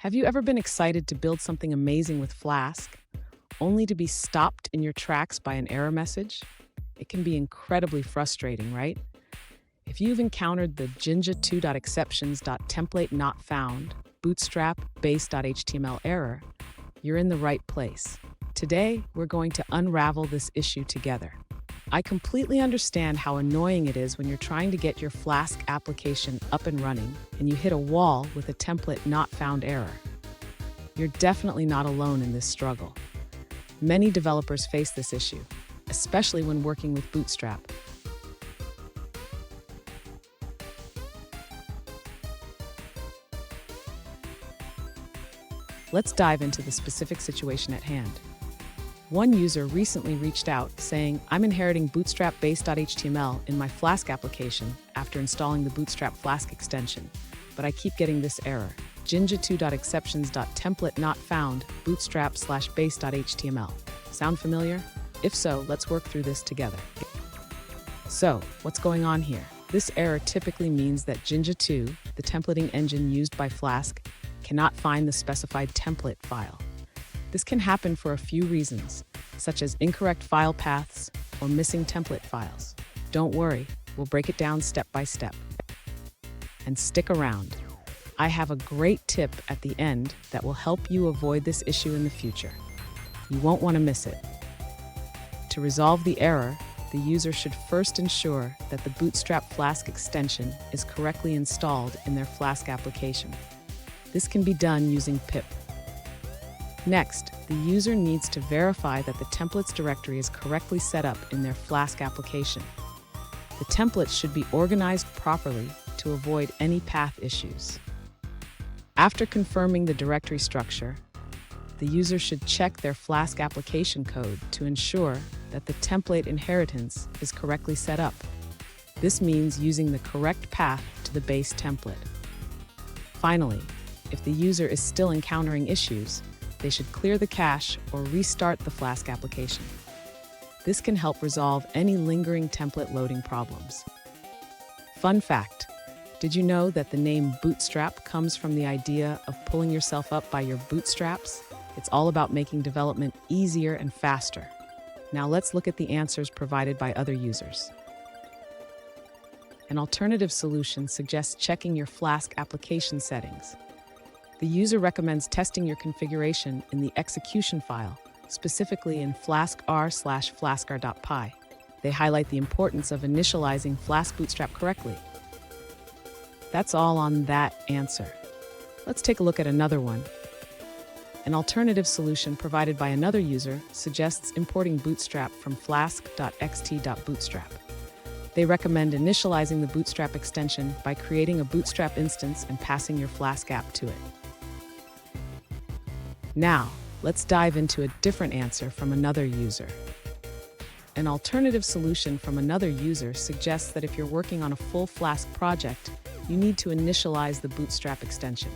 Have you ever been excited to build something amazing with Flask, only to be stopped in your tracks by an error message? It can be incredibly frustrating, right? If you've encountered the jinja2.exceptions.TemplateNotFound bootstrap base.html error, you're in the right place. Today, we're going to unravel this issue together. I completely understand how annoying it is when you're trying to get your Flask application up and running and you hit a wall with a template not found error. You're definitely not alone in this struggle. Many developers face this issue, especially when working with Bootstrap. Let's dive into the specific situation at hand. One user recently reached out saying, "I'm inheriting bootstrap base.html in my Flask application after installing the Bootstrap Flask extension, but I keep getting this error, jinja2.exceptions.TemplateNotFound bootstrap/base.html. Sound familiar? If so, let's work through this together." So, what's going on here? This error typically means that Jinja2, the templating engine used by Flask, cannot find the specified template file. This can happen for a few reasons, such as incorrect file paths or missing template files. Don't worry, we'll break it down step by step. And stick around. I have a great tip at the end that will help you avoid this issue in the future. You won't want to miss it. To resolve the error, the user should first ensure that the Bootstrap Flask extension is correctly installed in their Flask application. This can be done using pip. Next, the user needs to verify that the templates directory is correctly set up in their Flask application. The templates should be organized properly to avoid any path issues. After confirming the directory structure, the user should check their Flask application code to ensure that the template inheritance is correctly set up. This means using the correct path to the base template. Finally, if the user is still encountering issues, they should clear the cache or restart the Flask application. This can help resolve any lingering template loading problems. Fun fact, did you know that the name Bootstrap comes from the idea of pulling yourself up by your bootstraps? It's all about making development easier and faster. Now let's look at the answers provided by other users. An alternative solution suggests checking your Flask application settings. The user recommends testing your configuration in the execution file, specifically in flaskr/flaskr.py. They highlight the importance of initializing Flask Bootstrap correctly. That's all on that answer. Let's take a look at another one. An alternative solution provided by another user suggests importing Bootstrap from flask.xt.bootstrap. They recommend initializing the Bootstrap extension by creating a Bootstrap instance and passing your Flask app to it. Now, let's dive into a different answer from another user. An alternative solution from another user suggests that if you're working on a full Flask project, you need to initialize the Bootstrap extension.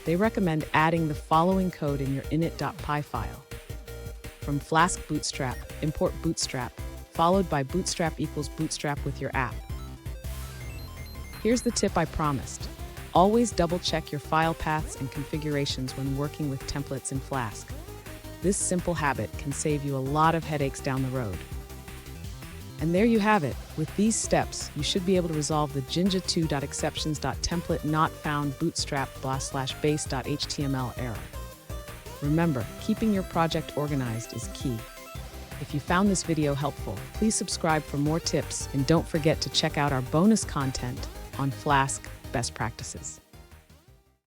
They recommend adding the following code in your init.py file. From Flask Bootstrap, import Bootstrap, followed by Bootstrap equals Bootstrap with your app. Here's the tip I promised. Always double-check your file paths and configurations when working with templates in Flask. This simple habit can save you a lot of headaches down the road. And there you have it. With these steps, you should be able to resolve the jinja2.exceptions.TemplateNotFound bootstrap /base.html error. Remember, keeping your project organized is key. If you found this video helpful, please subscribe for more tips and don't forget to check out our bonus content on Flask best practices.